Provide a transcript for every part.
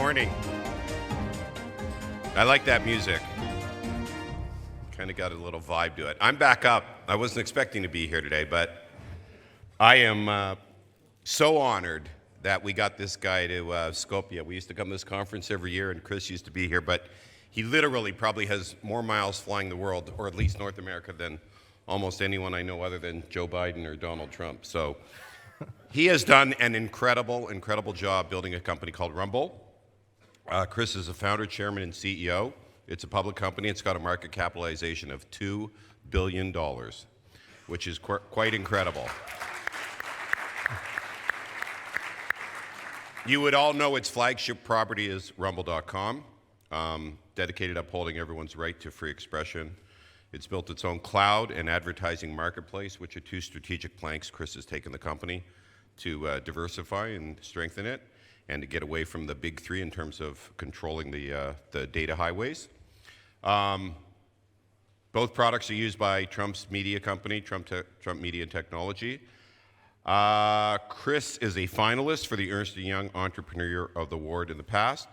morning. I like that music. Kind of got a little vibe to it. I'm back up. I wasn't expecting to be here today, but I am so honored that we got this guy to Skopje. We used to come to this conference every year, and Chris used to be here, but he literally probably has more miles flying the world, or at least North America, than almost anyone I know other than Joe Biden or Donald Trump. So he has done an incredible, incredible job building a company called Rumble. Chris is the founder, chairman, and CEO. It's a public company. It's got a market capitalization of $2 billion, which is quite incredible. You would all know its flagship property is rumble.com, dedicated upholding everyone's right to free expression. It's built its own cloud and advertising marketplace, which are two strategic planks Chris has taken the company to diversify and strengthen it, and to get away from the big three in terms of controlling the data highways. Both products are used by Trump's media company, Trump Media and Technology. Chris is a finalist for the Ernst & Young Entrepreneur of the Award in the past.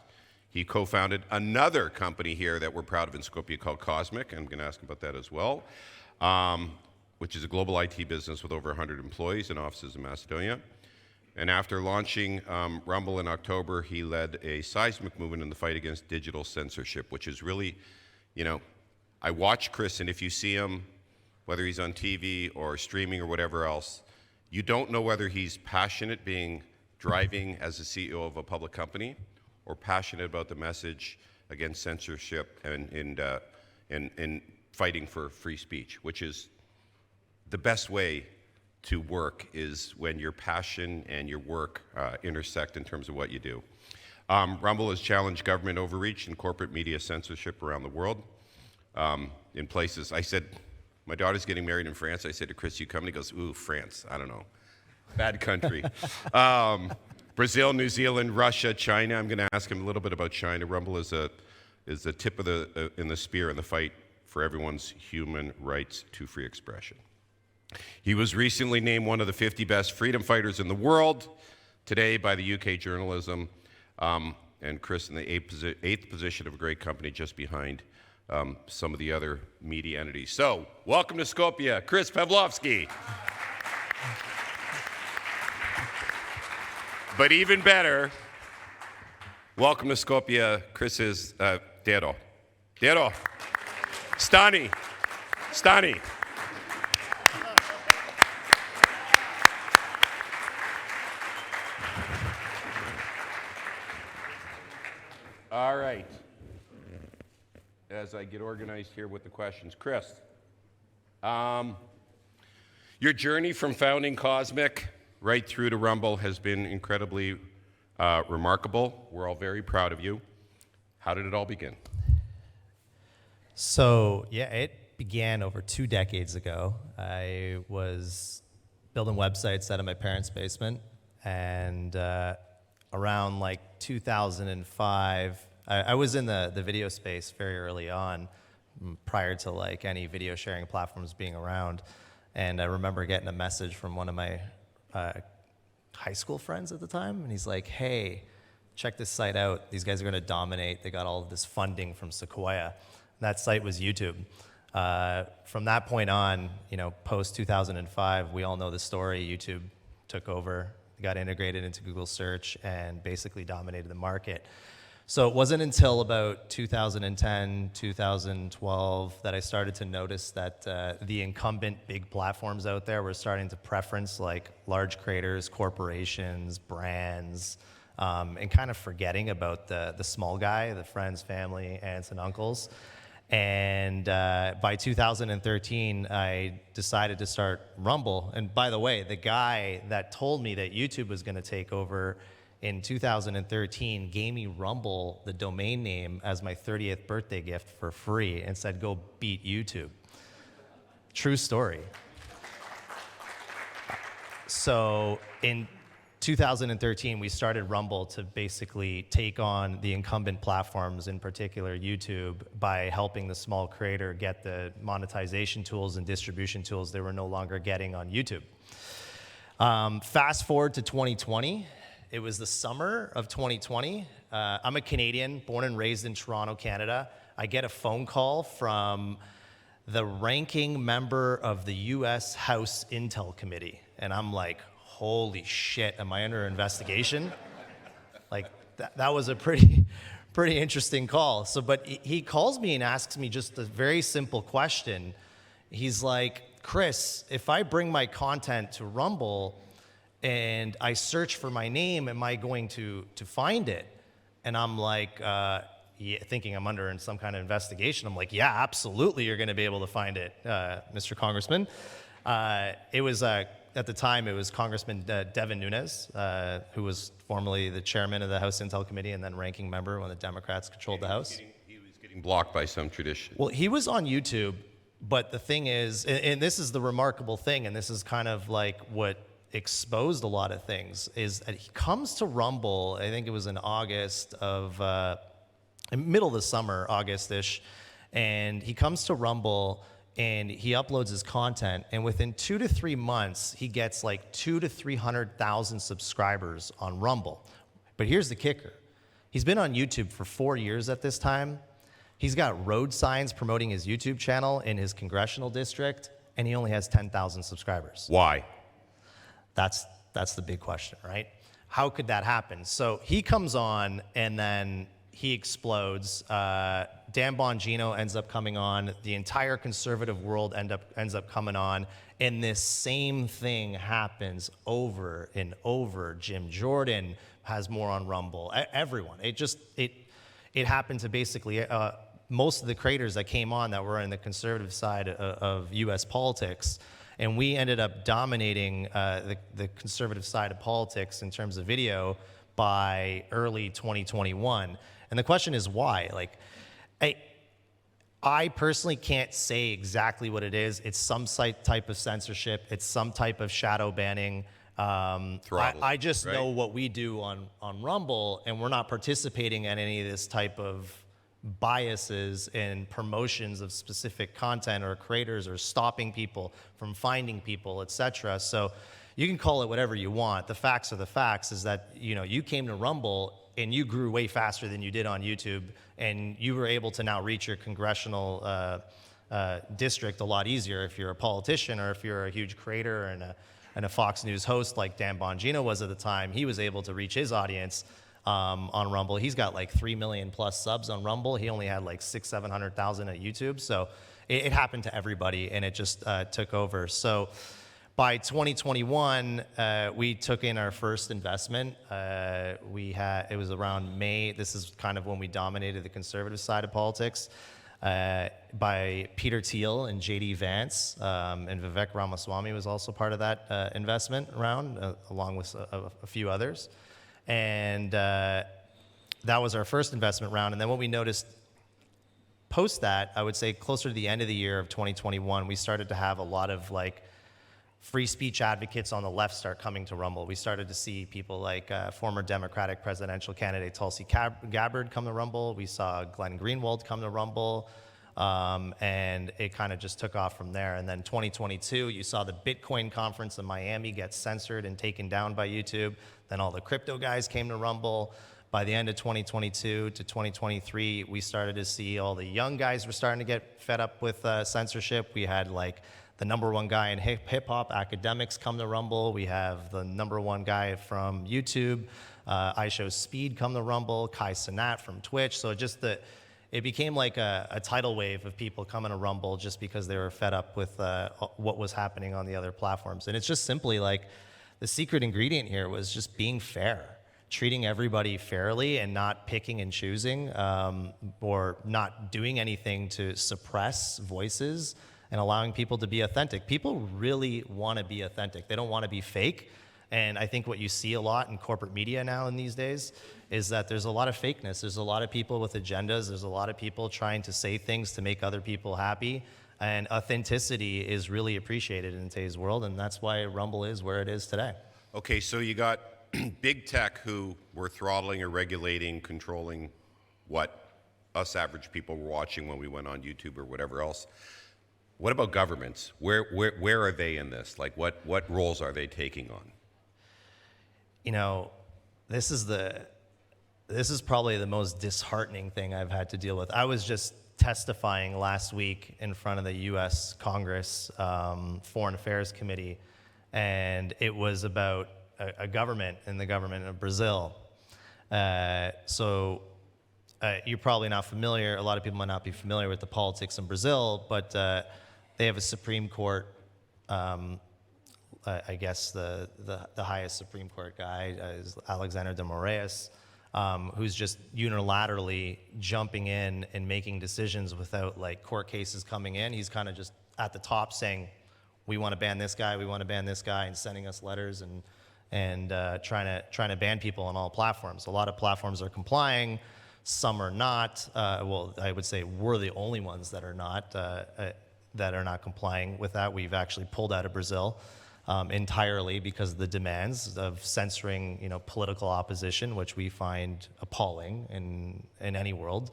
He co-founded another company here that we're proud of in Skopje called Cosmic, and I'm going to ask him about that as well, which is a global IT business with over 100 employees and offices in Macedonia. And after launching Rumble in October, he led a seismic movement in the fight against digital censorship, which is really, I watch Chris, and if you see him, whether he's on TV or streaming or whatever else, you don't know whether he's passionate driving as a CEO of a public company, or passionate about the message against censorship and fighting for free speech, which is the best way to work, is when your passion and your work intersect in terms of what you do. Rumble has challenged government overreach and corporate media censorship around the world. In places, I said, my daughter's getting married in France. I said to Chris, you come? And he goes, ooh, France, I don't know. Bad country. Brazil, New Zealand, Russia, China. I'm going to ask him a little bit about China. Rumble is the tip of in the spear in the fight for everyone's human rights to free expression. He was recently named one of the 50 best freedom fighters in the world today by the UK Journalism, and Chris in the eighth position of a great company just behind some of the other media entities. So, welcome to Skopje, Chris Pavlovski. But even better, welcome to Skopje, Chris's Dero. Stani. All right. As I get organized here with the questions, Chris, your journey from founding Cosmic right through to Rumble has been incredibly remarkable. We're all very proud of you. How did it all begin? So, yeah, it began over 2 decades ago. I was building websites out of my parents' basement, and around like 2005, I was in the video space very early on, prior to like any video sharing platforms being around. And I remember getting a message from one of my high school friends at the time, and he's like, hey, check this site out. These guys are going to dominate. They got all of this funding from Sequoia. That site was YouTube. From that point on, post 2005, we all know the story. YouTube took over, got integrated into Google search, and basically dominated the market. So it wasn't until about 2010, 2012 that I started to notice that the incumbent big platforms out there were starting to preference like large creators, corporations, brands, and kind of forgetting about the small guy, the friends, family, aunts, and uncles. And by 2013, I decided to start Rumble. And by the way, the guy that told me that YouTube was going to take over in 2013 gave me Rumble, the domain name, as my 30th birthday gift for free and said, go beat YouTube. True story. So in 2013, we started Rumble to basically take on the incumbent platforms, in particular YouTube, by helping the small creator get the monetization tools and distribution tools they were no longer getting on YouTube. Fast forward to 2020, It was the summer of 2020. I'm a Canadian, born and raised in Toronto, Canada. I get a phone call from the ranking member of the U.S. House Intel Committee. And I'm like, holy shit, am I under investigation? Like, that was a pretty interesting call. So, but he calls me and asks me just a very simple question. He's like, Chris, if I bring my content to Rumble and I search for my name, am I going to find it? And I'm like, yeah, thinking I'm under in some kind of investigation. I'm like, yeah, absolutely, you're going to be able to find it, Mr. Congressman. It was, at the time, it was Congressman Devin Nunes, who was formerly the chairman of the House Intel Committee and then ranking member when the Democrats controlled the House. He was getting blocked by some tradition. Well, he was on YouTube, but the thing is, and this is the remarkable thing, and this is kind of like what exposed a lot of things, is that he comes to Rumble, I think it was in August of, middle of the summer, August-ish, and he comes to Rumble and he uploads his content, and within 2 to 3 months, he gets like 200,000 to 300,000 subscribers on Rumble. But here's the kicker. He's been on YouTube for 4 years at this time. He's got road signs promoting his YouTube channel in his congressional district, and he only has 10,000 subscribers. Why? That's the big question, right? How could that happen? So he comes on, and then he explodes. Dan Bongino ends up coming on. The entire conservative world ends up coming on. And this same thing happens over and over. Jim Jordan has more on Rumble. Everyone. It happened to basically most of the creators that came on that were in the conservative side of U.S. politics. And we ended up dominating the conservative side of politics in terms of video by early 2021. And the question is why? Like, I personally can't say exactly what it is. It's some type of censorship. It's some type of shadow banning. I just know what we do on Rumble, and we're not participating in any of this type of biases and promotions of specific content or creators or stopping people from finding people, etc. So you can call it whatever you want. The facts are the facts, is that, you know, you came to Rumble and you grew way faster than you did on YouTube, and you were able to now reach your congressional district a lot easier if you're a politician or if you're a huge creator and a Fox News host like Dan Bongino was at the time. He was able to reach his audience on Rumble. He's got like 3 million plus subs on Rumble. He only had like 600,000-700,000 at YouTube. So it happened to everybody, and it just took over. So by 2021, we took in our first investment. It was around May. This is kind of when we dominated the conservative side of politics, by Peter Thiel and J.D. Vance, and Vivek Ramaswamy was also part of that investment round, along with a few others. And that was our first investment round. And then what we noticed post that, I would say closer to the end of the year of 2021, we started to have a lot of like free speech advocates on the left start coming to Rumble. We started to see people like former Democratic presidential candidate Tulsi Gabbard come to Rumble. We saw Glenn Greenwald come to Rumble. And it kind of just took off from there. And then 2022, you saw the Bitcoin conference in Miami get censored and taken down by YouTube. Then all the crypto guys came to Rumble. By the end of 2022 to 2023, we started to see all the young guys were starting to get fed up with censorship. We had like the #1 guy in hip hop, Academics, come to Rumble. We have the #1 guy from YouTube, iShowSpeed, come to Rumble. Kai Cenat from Twitch. So it became like a tidal wave of people coming to Rumble just because they were fed up with what was happening on the other platforms. And it's just simply like the secret ingredient here was just being fair, treating everybody fairly and not picking and choosing, or not doing anything to suppress voices and allowing people to be authentic. People really want to be authentic. They don't want to be fake. And I think what you see a lot in corporate media now in these days is that there's a lot of fakeness. There's a lot of people with agendas. There's a lot of people trying to say things to make other people happy. And authenticity is really appreciated in today's world, and that's why Rumble is where it is today. Okay, so you got big tech who were throttling or regulating, controlling what us average people were watching when we went on YouTube or whatever else. What about governments? Where are they in this? Like, what roles are they taking on? You know, this is probably the most disheartening thing I've had to deal with. I was just testifying last week in front of the U.S. Congress Foreign Affairs Committee, and it was about a government and the government of Brazil. So you're probably not familiar, a lot of people might not be familiar with the politics in Brazil, but they have a Supreme Court, I guess the highest Supreme Court guy is Alexander de Moraes, who's just unilaterally jumping in and making decisions without like court cases coming in. He's kind of just at the top saying, we want to ban this guy, we want to ban this guy, and sending us letters and trying to ban people on all platforms. A lot of platforms are complying, some are not. Well, I would say we're the only ones that are not complying with that. We've actually pulled out of Brazil entirely because of the demands of censoring, political opposition, which we find appalling in any world.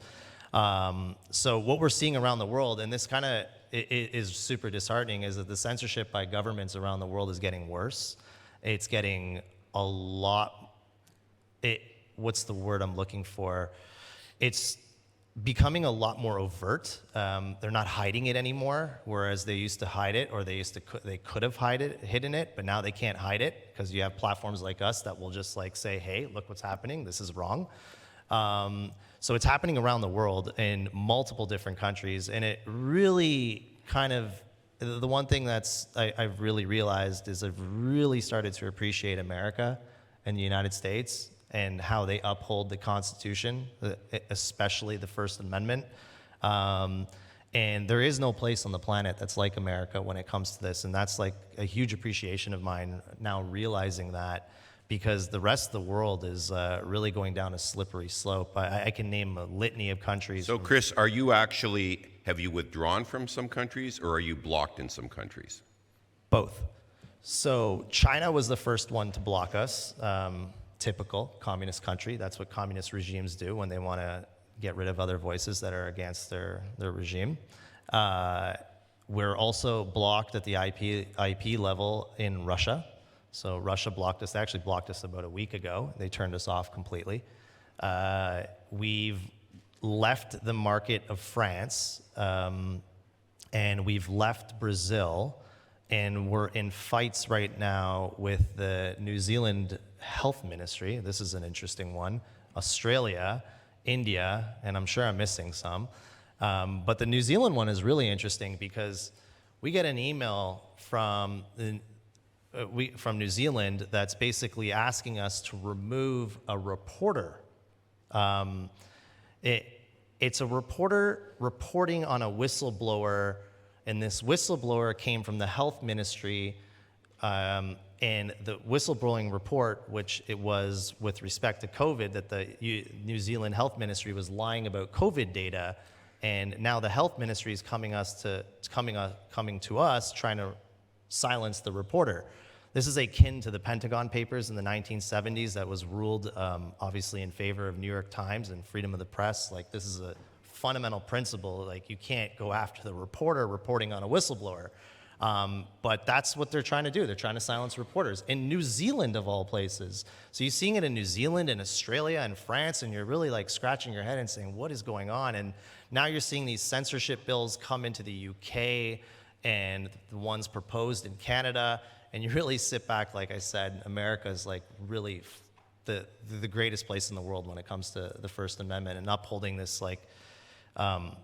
So what we're seeing around the world, and this kind of is super disheartening, is that the censorship by governments around the world is getting worse. It's getting a lot, what's the word I'm looking for? It's becoming a lot more overt. They're not hiding it anymore, whereas they used to hide it, or they could have hidden it, but now they can't hide it because you have platforms like us that will just like say, hey, look what's happening, this is wrong. So it's happening around the world in multiple different countries, and it really kind of, the one thing I've really realized is I've really started to appreciate America and the United States and how they uphold the Constitution, especially the First Amendment. And there is no place on the planet that's like America when it comes to this, and that's like a huge appreciation of mine now, realizing that, because the rest of the world is really going down a slippery slope. I can name a litany of countries. So, Chris, have you withdrawn from some countries, or are you blocked in some countries? Both. So China was the first one to block us. Typical communist country. That's what communist regimes do when they want to get rid of other voices that are against their regime. We're also blocked at the IP level in Russia. So Russia blocked us. They actually blocked us about a week ago. They turned us off completely. We've left the market of France, and we've left Brazil, and we're in fights right now with the New Zealand Health Ministry. This is an interesting one. Australia, India, and I'm sure I'm missing some. But the New Zealand one is really interesting because we get an email from New Zealand that's basically asking us to remove a reporter. It's a reporter reporting on a whistleblower, and this whistleblower came from the health ministry, and the whistleblowing report, which it was with respect to COVID, that the New Zealand Health Ministry was lying about COVID data, and now the health ministry is coming to us trying to silence the reporter. This is akin to the Pentagon Papers in the 1970s that was ruled obviously in favor of New York Times and freedom of the press. Like, this is a fundamental principle. Like, you can't go after the reporter reporting on a whistleblower. But that's what they're trying to do. They're trying to silence reporters in New Zealand, of all places. So you're seeing it in New Zealand and Australia and France, and you're really like scratching your head and saying, what is going on? And now you're seeing these censorship bills come into the UK and the ones proposed in Canada. And you really sit back, like I said, America is like really the greatest place in the world when it comes to the First Amendment and upholding this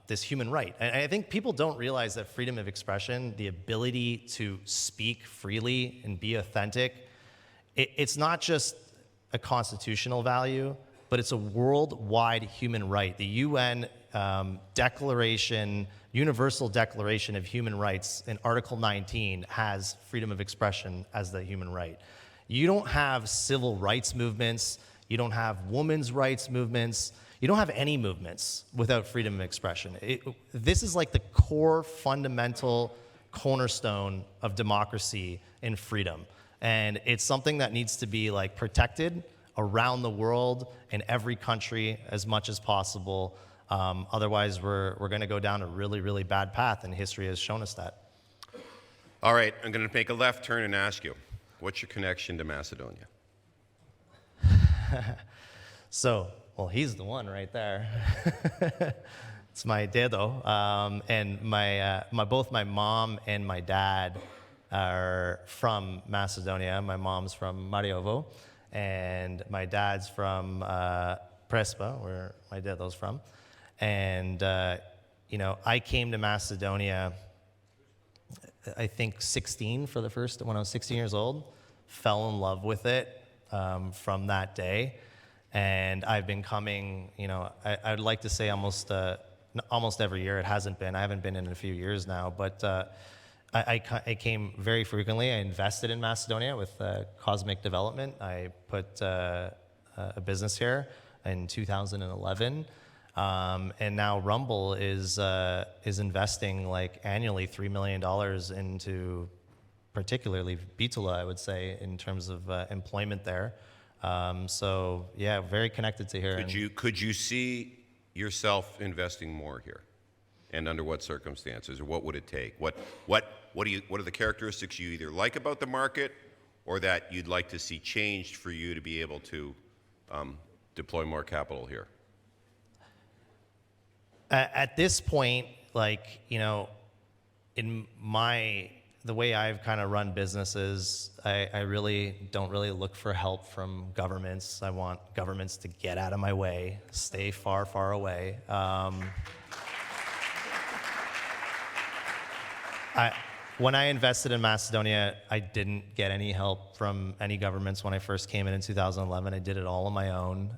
this human right. And I think people don't realize that freedom of expression, the ability to speak freely and be authentic, it's not just a constitutional value, but it's a worldwide human right. The UN Universal Declaration of Human Rights in Article 19 has freedom of expression as the human right. You don't have civil rights movements, you don't have women's rights movements, you don't have any movements without freedom of expression. This is like the core fundamental cornerstone of democracy and freedom. And it's something that needs to be like protected around the world in every country as much as possible. Otherwise, we're going to go down a really, really bad path, and history has shown us that. All right, I'm going to make a left turn and ask you, what's your connection to Macedonia? So, well, he's the one right there. It's my dedo. And both my mom and my dad are from Macedonia. My mom's from Mariovo, and my dad's from Prespa, where my dedo's from. And, I came to Macedonia, I think 16 when I was 16 years old, fell in love with it from that day. And I've been coming, I'd like to say almost every year. It hasn't been. I haven't been in a few years now, but I came very frequently. I invested in Macedonia with Cosmic Development. I put a business here in 2011. And now Rumble is investing like annually $3 million into particularly Bitove, I would say, in terms of employment there. So yeah, very connected to here. Could you see yourself investing more here, and under what circumstances, or what would it take? What are the characteristics you either like about the market, or that you'd like to see changed for you to be able to deploy more capital here? At this point, the way I've kind of run businesses, I really don't really look for help from governments. I want governments to get out of my way, stay far, far away. When I invested in Macedonia, I didn't get any help from any governments when I first came in 2011. I did it all on my own,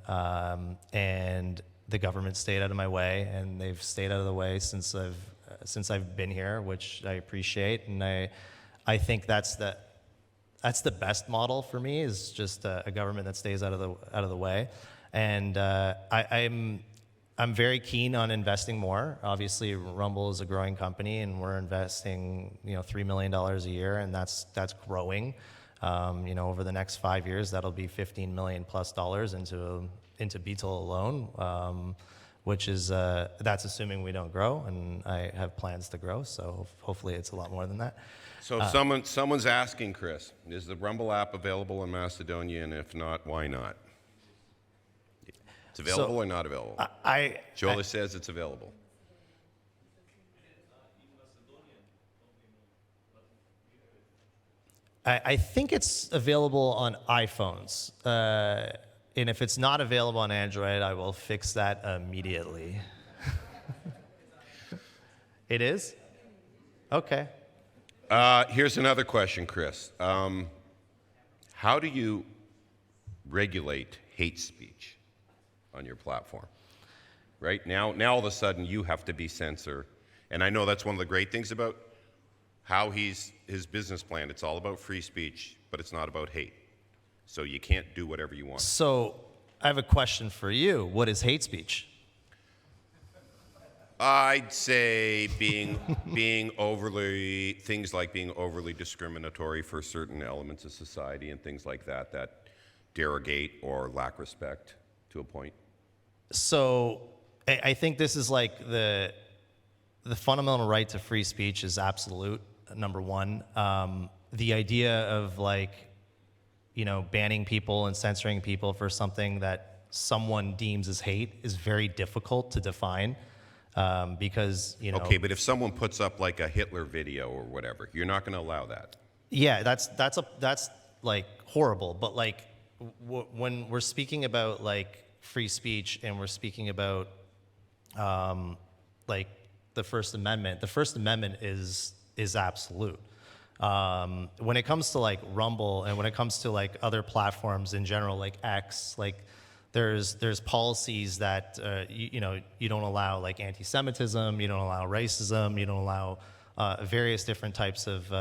and the government stayed out of my way, and they've stayed out of the way since I've been here, which I appreciate, and I think that's the best model for me, is just a government that stays out of the way, and I'm very keen on investing more. Obviously, Rumble is a growing company, and we're investing $3 million a year, and that's growing. Over the next 5 years, that'll be $15 million plus into Bitove alone. Which is, that's assuming we don't grow, and I have plans to grow, so hopefully it's a lot more than that. So someone's asking, Chris, is the Rumble app available in Macedonia, and if not, why not? It's available or not available? Jola says it's available. I think it's available on iPhones. And if it's not available on Android, I will fix that immediately. It is? Okay. Here's another question, Chris. How do you regulate hate speech on your platform? Right? Now all of a sudden you have to be censor. And I know that's one of the great things about how his business plan. It's all about free speech, but it's not about hate. So you can't do whatever you want. So I have a question for you. What is hate speech? I'd say being overly discriminatory for certain elements of society and things like that derogate or lack respect to a point. So I think this is like the fundamental right to free speech is absolute, number one. The idea of banning people and censoring people for something that someone deems as hate is very difficult to define, because Okay, but if someone puts up like a Hitler video or whatever, you're not going to allow that. Yeah, that's like horrible. But when we're speaking about free speech and we're speaking about the First Amendment is absolute. When it comes to Rumble and when it comes to other platforms in general, like X, there's policies that you don't allow anti-Semitism, you don't allow racism, you don't allow various different types of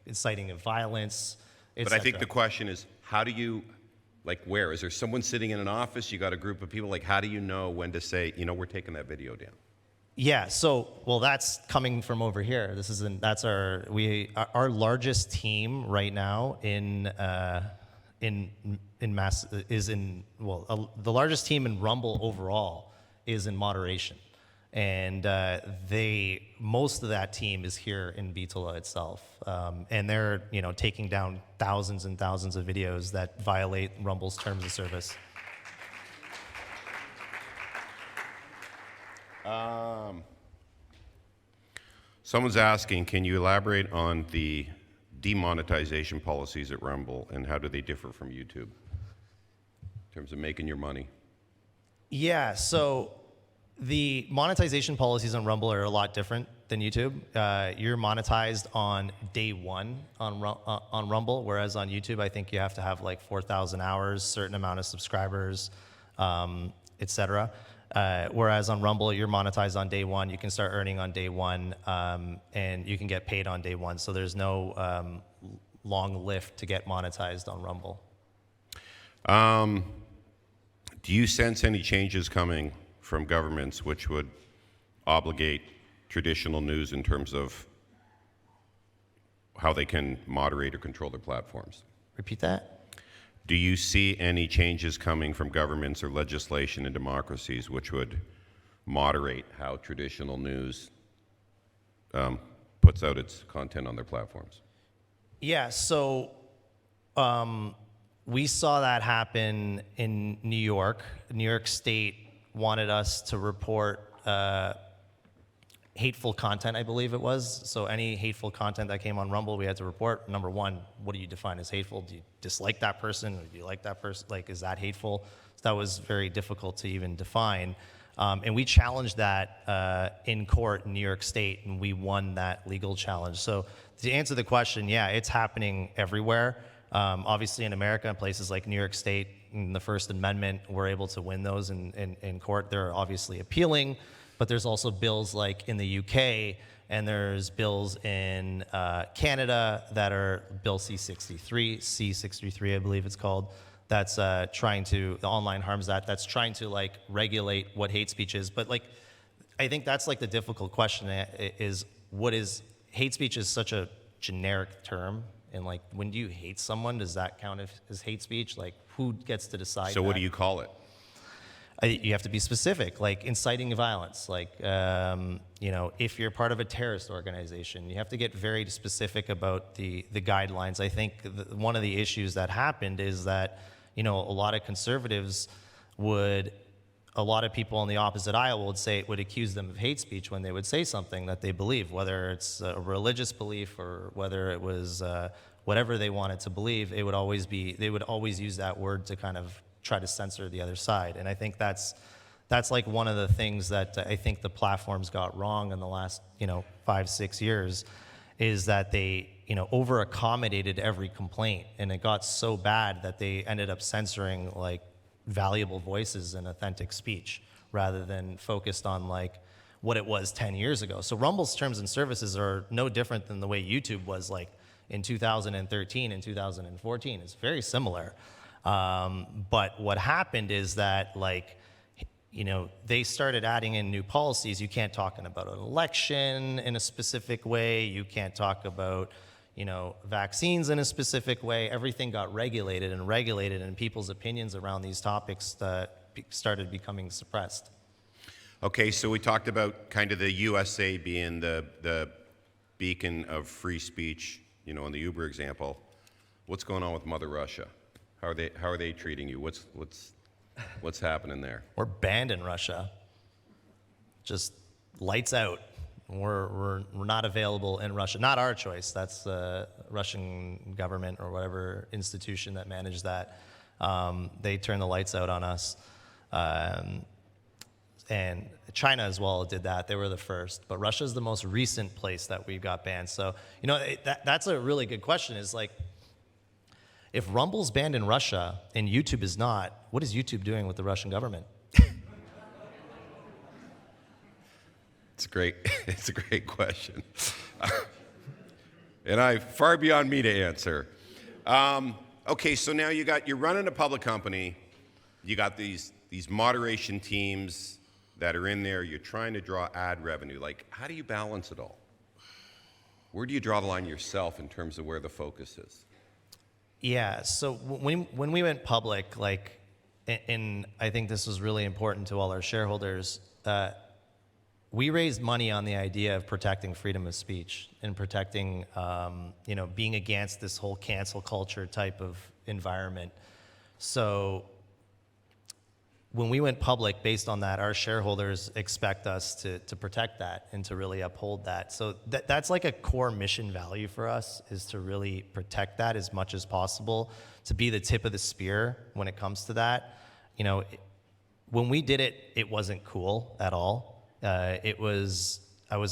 inciting of violence. But I think the question is, how do you, where? Is there someone sitting in an office? You got a group of people. How do you know when to say, we're taking that video down? Yeah, that's coming from over here. That's our largest team right now the largest team in Rumble overall is in moderation, And most of that team is here in Bitove itself, and they're taking down thousands and thousands of videos that violate Rumble's terms of service. Someone's asking, can you elaborate on the demonetization policies at Rumble and how do they differ from YouTube in terms of making your money? Yeah, so the monetization policies on Rumble are a lot different than YouTube. You're monetized on day one on Rumble, whereas on YouTube, I think you have to have like 4,000 hours, certain amount of subscribers, etc. Whereas on Rumble, you're monetized on day one. You can start earning on day one, and you can get paid on day one. So there's no long lift to get monetized on Rumble. Do you sense any changes coming from governments which would obligate traditional news in terms of how they can moderate or control their platforms? Repeat that? Do you see any changes coming from governments or legislation in democracies which would moderate how traditional news puts out its content on their platforms? Yeah, so we saw that happen in New York. New York State wanted us to report hateful content, I believe it was. So any hateful content that came on Rumble, we had to report. Number one, what do you define as hateful? Do you dislike that person? Or do you like that person? Like, is that hateful? So that was very difficult to even define. And we challenged that in court in New York State, and we won that legal challenge. So to answer the question, yeah, it's happening everywhere. Obviously in America, in places like New York State, in the First Amendment, we're able to win those in court. They're obviously appealing, but there's also bills like in the UK, and there's bills in Canada that are Bill C-63, I believe it's called, that's trying to, the Online Harms Act, that's trying to like regulate what hate speech is. But like, I think that's like the difficult question is, what is, hate speech is such a generic term. And like, when do you hate someone, does that count as hate speech? Like, who gets to decide So that? what do you call it? You have to be specific, like inciting violence. Like, if you're part of a terrorist organization, you have to get very specific about the guidelines. I think one of the issues that happened is that, a lot of conservatives a lot of people on the opposite aisle would accuse them of hate speech when they would say something that they believe, whether it's a religious belief or whether it was whatever they wanted to believe. They would always use that word to kind of try to censor the other side. And I think that's like one of the things that I think the platforms got wrong in the last 5-6 years, is that they over accommodated every complaint, and it got so bad that they ended up censoring like valuable voices and authentic speech rather than focused on like what it was 10 years ago. So Rumble's terms and services are no different than the way YouTube was like in 2013 and 2014. It's very similar. But what happened is that like, they started adding in new policies. You can't talk about an election in a specific way. You can't talk about vaccines in a specific way. Everything got regulated, and people's opinions around these topics started becoming suppressed. Okay, so we talked about kind of the USA being the beacon of free speech, in the Uber example. What's going on with Mother Russia? How are they treating you? What's happening there? We're banned in Russia. Just lights out. We're not available in Russia. Not our choice. That's the Russian government or whatever institution that managed that. They turned the lights out on us. And China as well did that. They were the first. But Russia's the most recent place that we got banned. So, that's a really good question, is like, if Rumble's banned in Russia and YouTube is not, what is YouTube doing with the Russian government? It's a great question. And far beyond me to answer. Okay, so now you're running a public company. You got these moderation teams that are in there. You're trying to draw ad revenue. Like, how do you balance it all? Where do you draw the line yourself in terms of where the focus is? Yeah, so when we went public, like, and I think this was really important to all our shareholders, we raised money on the idea of protecting freedom of speech and protecting, being against this whole cancel culture type of environment. So when we went public based on that, our shareholders expect us to protect that and to really uphold that. So that's like a core mission value for us, is to really protect that as much as possible, to be the tip of the spear when it comes to that. When we did it, it wasn't cool at all. I was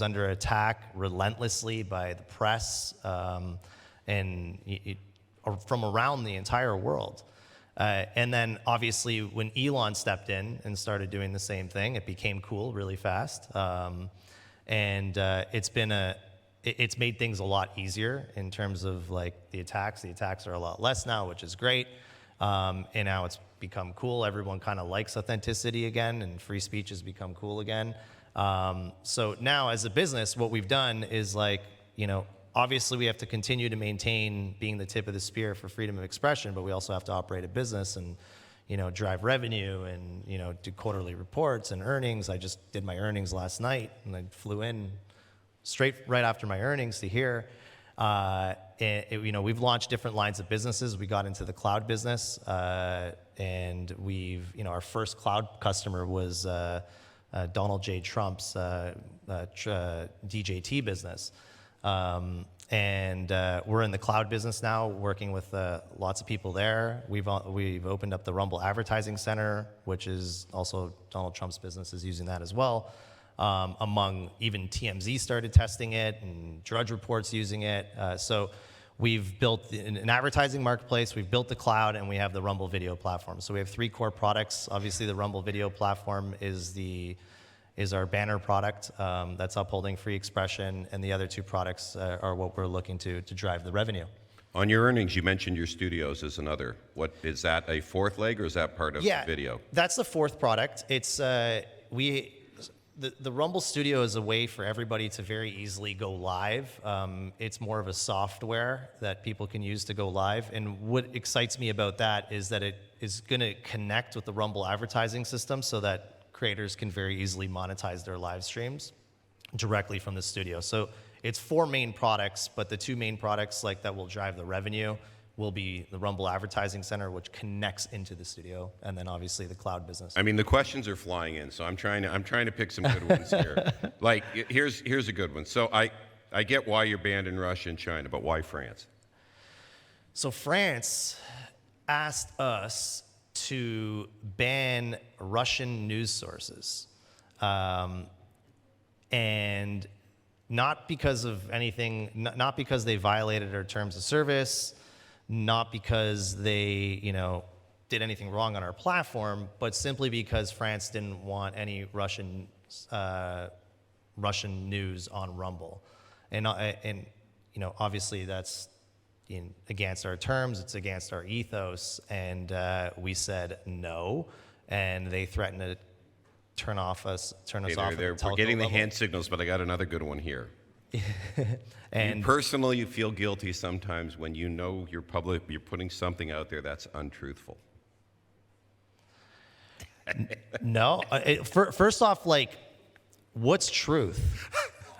under attack relentlessly by the press and from around the entire world. And then obviously when Elon stepped in and started doing the same thing, it became cool really fast. It's made things a lot easier in terms of like the attacks. The attacks are a lot less now, which is great. And now it's become cool. Everyone kind of likes authenticity again, and free speech has become cool again. So now as a business, what we've done is obviously we have to continue to maintain being the tip of the spear for freedom of expression, but we also have to operate a business and, drive revenue and, do quarterly reports and earnings. I just did my earnings last night, and I flew in straight right after my earnings to here. We've launched different lines of businesses. We got into the cloud business, and our first cloud customer was Donald J. Trump's DJT business. We're in the cloud business now, working with lots of people there. We've opened up the Rumble Advertising Center, which is also Donald Trump's business is using that as well. Among even TMZ started testing it, and Drudge Report's using it. So we've built an advertising marketplace, we've built the cloud, and we have the Rumble video platform. So we have 3 core products. Obviously, the Rumble video platform is our banner product that's upholding free expression, and the other 2 products are what we're looking to drive the revenue. On your earnings, you mentioned your studios as another. What is that, a 4th leg, or is that part of the video? That's the 4th product. It's The Rumble Studio is a way for everybody to very easily go live. It's more of a software that people can use to go live. And what excites me about that is that it is going to connect with the Rumble advertising system so that creators can very easily monetize their live streams directly from the studio. So it's 4 main products, but the 2 main products that will drive the revenue will be the Rumble Advertising Center, which connects into the studio, and then obviously the cloud business. I mean, the questions are flying in, so I'm trying to pick some good ones here. Here's a good one. So I get why you're banned in Russia and China, but why France? So France asked us to ban Russian news sources, and not because of anything, not because they violated our terms of service, not because they, did anything wrong on our platform, but simply because France didn't want any Russian news on Rumble, and obviously that's against our terms, it's against our ethos, and we said no, and they threatened to turn us off. We're getting the hand signals, but I got another good one here. And you personally feel guilty sometimes when you're putting something out there that's untruthful. No, first off, what's truth?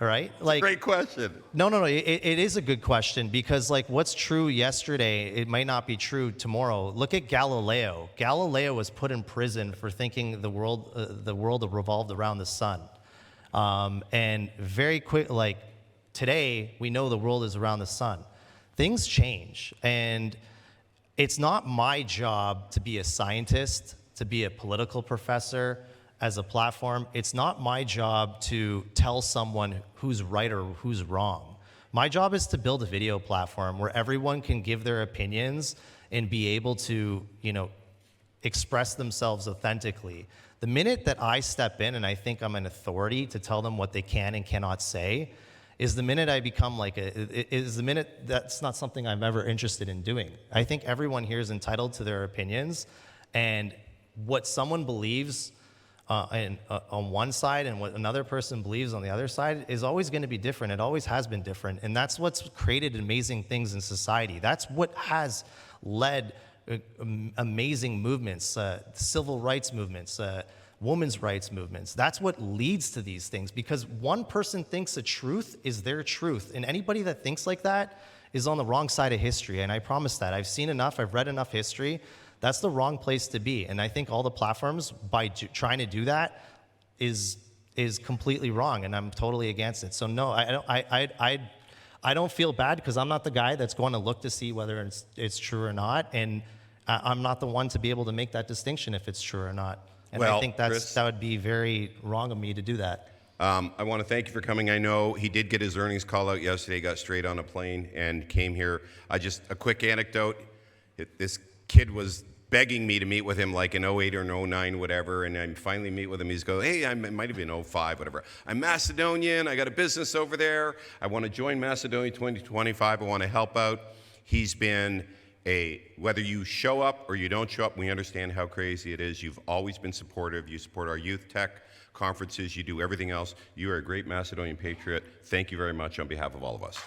All right, great question. No, it is a good question, because what's true yesterday, it might not be true tomorrow. Look at Galileo. Galileo was put in prison for thinking the world revolved around the sun, and very quick, today, we know the world is around the sun. Things change, and it's not my job to be a scientist, to be a political professor as a platform. It's not my job to tell someone who's right or who's wrong. My job is to build a video platform where everyone can give their opinions and be able to, express themselves authentically. The minute that I step in and I think I'm an authority to tell them what they can and cannot say, is the minute I become that's not something I'm ever interested in doing. I think everyone here is entitled to their opinions, and what someone believes on one side and what another person believes on the other side is always going to be different. It always has been different, and that's what's created amazing things in society. That's what has led amazing movements, civil rights movements, women's rights movements. That's what leads to these things, because one person thinks a truth is their truth. And anybody that thinks like that is on the wrong side of history. And I promise that. I've seen enough, I've read enough history. That's the wrong place to be. And I think all the platforms, by trying to do that, is completely wrong. And I'm totally against it. So no, I don't feel bad, because I'm not the guy that's going to look to see whether it's true or not. And I'm not the one to be able to make that distinction if it's true or not. And Well, I think Chris, that would be very wrong of me to do that. I want to thank you for coming. I know he did get his earnings call out yesterday, got straight on a plane and came here. A quick anecdote. This kid was begging me to meet with him like in 08 or 09, whatever, and I finally meet with him. He's go, hey, it might have been 05, whatever. I'm Macedonian. I got a business over there. I want to join Macedonia 2025. I want to help out. He's been whether you show up or you don't show up, we understand how crazy it is. You've always been supportive. You support our youth tech conferences. You do everything else. You are a great Macedonian patriot. Thank you very much on behalf of all of us.